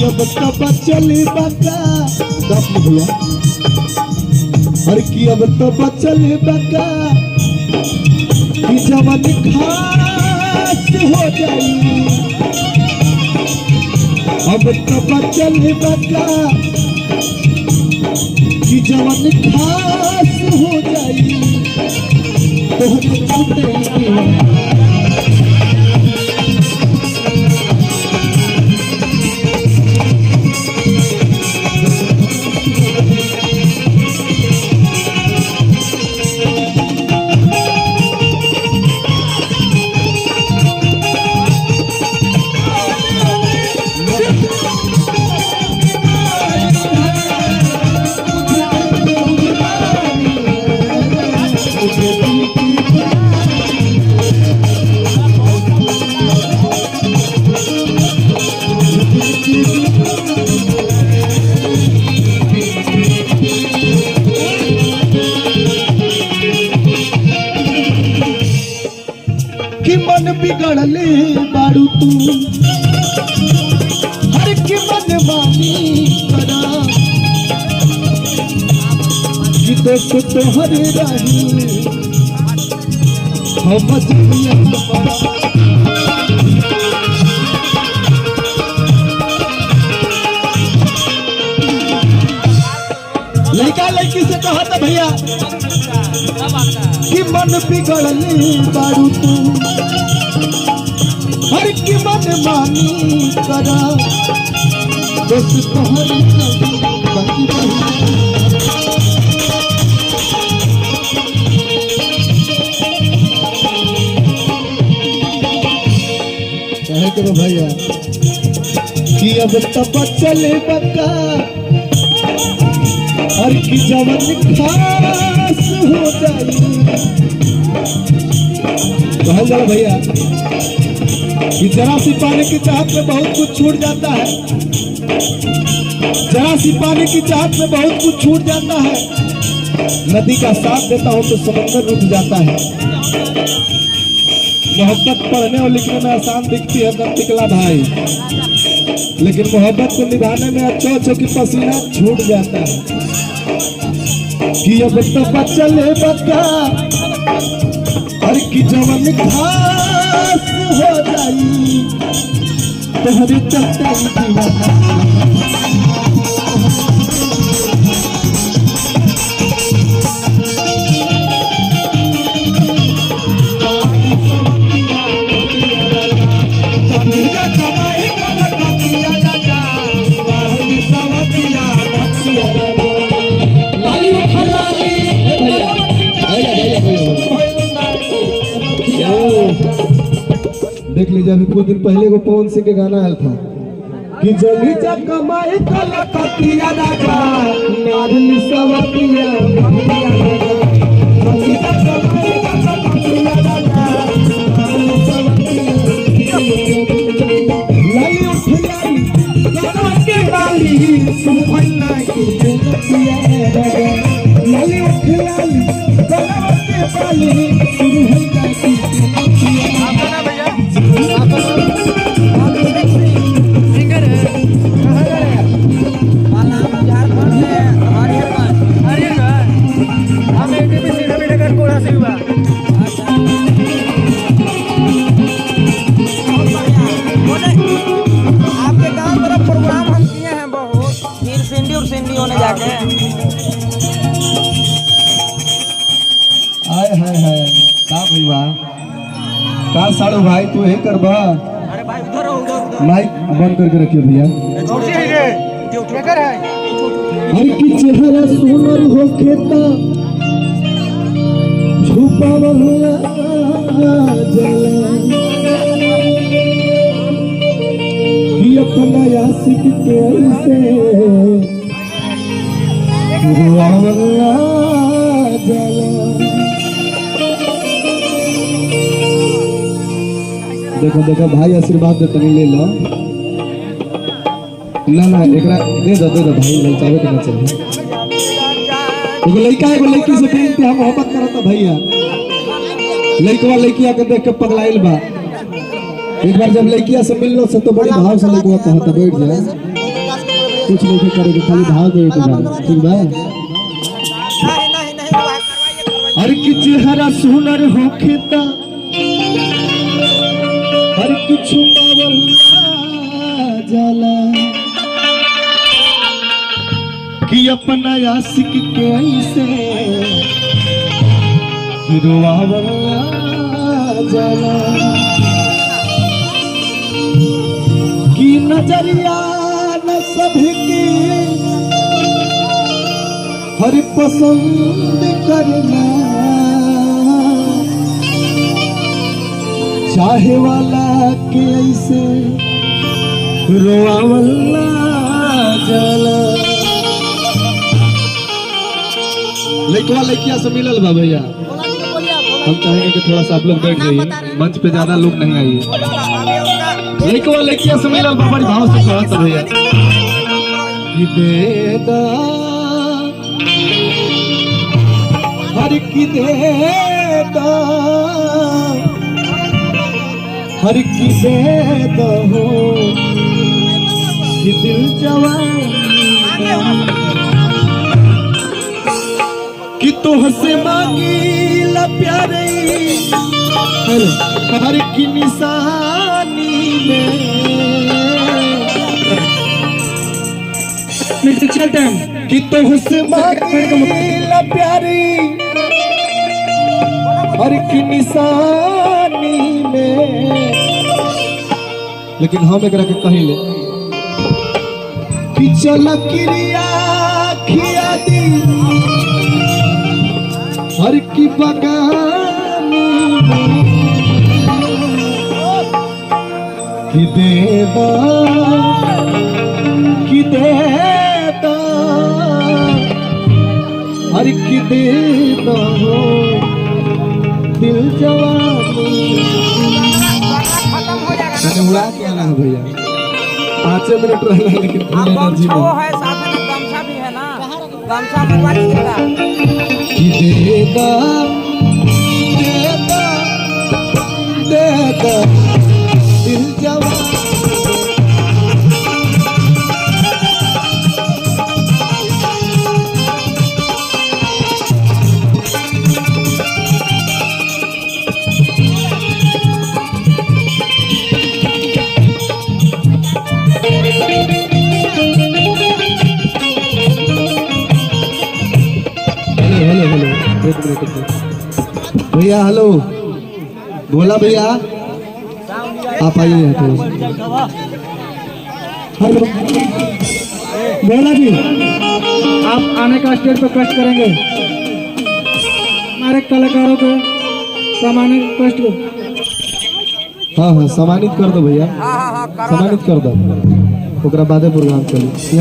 अब तब चली बका दस भैया हर की अब तब चली बका कि जवन खास हो जाई अब तब चली बका कि जवन खास हो जाई तो कि मन बिगड़ले बारू तू हर की मन मानी करा कि दोस्त तोहर रही हम लड़का लड़की से कहा था भैया कि मन बिगड़ले बारू तू हर की मन मानी करा दोस्त तोहर बाकी कहे करो भैया कि अब तब चले बका और की जवन खास हो जाई कहल जाला भैया कि जरा सी पानी की चाहत में बहुत कुछ छूट जाता है जरा सी पानी की चाहत में बहुत कुछ छूट जाता है नदी का साथ देता हूं तो समंदर रुक जाता है मोहब्बत पढ़ने और लिखने में आसान दिखती है टिकला भाई लेकिन मोहब्बत को निभाने में अच्छो अच्छो की पसीना छूट जाता है कि अब तब चले बका हर की जवन खास हो जाई तोहरे चलते देख लीजिए अभी कुछ दिन पहले को पवन सिंह के गाना आया था कि जली जा कमाए कला कतिया राजा नारली सवतिया जली जा कमाए कला कतिया राजा नारली सवतिया लाई उठ लाई गाना के वाली सुमन्ना की जतिया लाई उठ लाई गाना के वाली सुमन्ना की का साड़ो भाई तू यही करबा माइक बंद करके रखियो भैया हर की चेहरा सुनर होके ता छुपावला जला कि अपना आशिक के से रुआवला जला देखो देखो भाई आशीर्वाद दे तनी ले लो ना एकरा दे दो भाई ललचावे के ना चाहिए एगो लड़का एगो लड़की से प्रेम पे मोहब्बत करता भैया लड़कवा लड़किया के देख के पगलाइल बा एक बार जब लड़किया से मिललो से तो बड़े भाव से लड़कवा कहता बैठ जा कुछ नहीं करेगी, खाली भाव दे ठीक बा। हर की चेहरा सुनर होखेता, हर कुछ पावल जाला, कि अपना आशिक के ऐसे गिरवावल जाला, कि नजरिया न सबके हर पसंद करना, चाहे वाला के ऐसे रोआवल जाला। लड़कवा लड़किया से मिलल बा भैया, हम चाहेंगे कि थोड़ा सा आप लोग बैठ जाइए, मंच पे ज्यादा लोग नहीं आइए। लड़कवा लड़किया से मिलल बा, बड़ी भाव से कहत भैया कि देदा हर की देदा, हर की देदा हो कि दिल जवान, कि तुहसे मांगी ला प्यारे हर की निशानी में, कि तुहसे मांगी ला प्यारे हर की निशानी में। लेकिन हम एक के कहिले कि चल क्रिया खिया दी हर की बगानी में, कि देदा कि देदा हर की देदा हो दिल जवानी। मैंने उड़ा के आना है भैया, 5 मिनट रहना है, लेकिन एनर्जी में है, साथ में गमछा भी है ना, गमछा बनवा दीजिएगा। कि देदा देदा देदा दिल जवानी। भैया हेलो, भोला भैया आप आइए। हेलो भोला जी, आप आने का स्टेज पर कष्ट करेंगे, हमारे कलाकारों को सम्मानित कष्ट। हाँ हाँ सम्मानित कर दो भैया, सम्मानित कर दो, ओकरा बादे प्रोग्राम चली।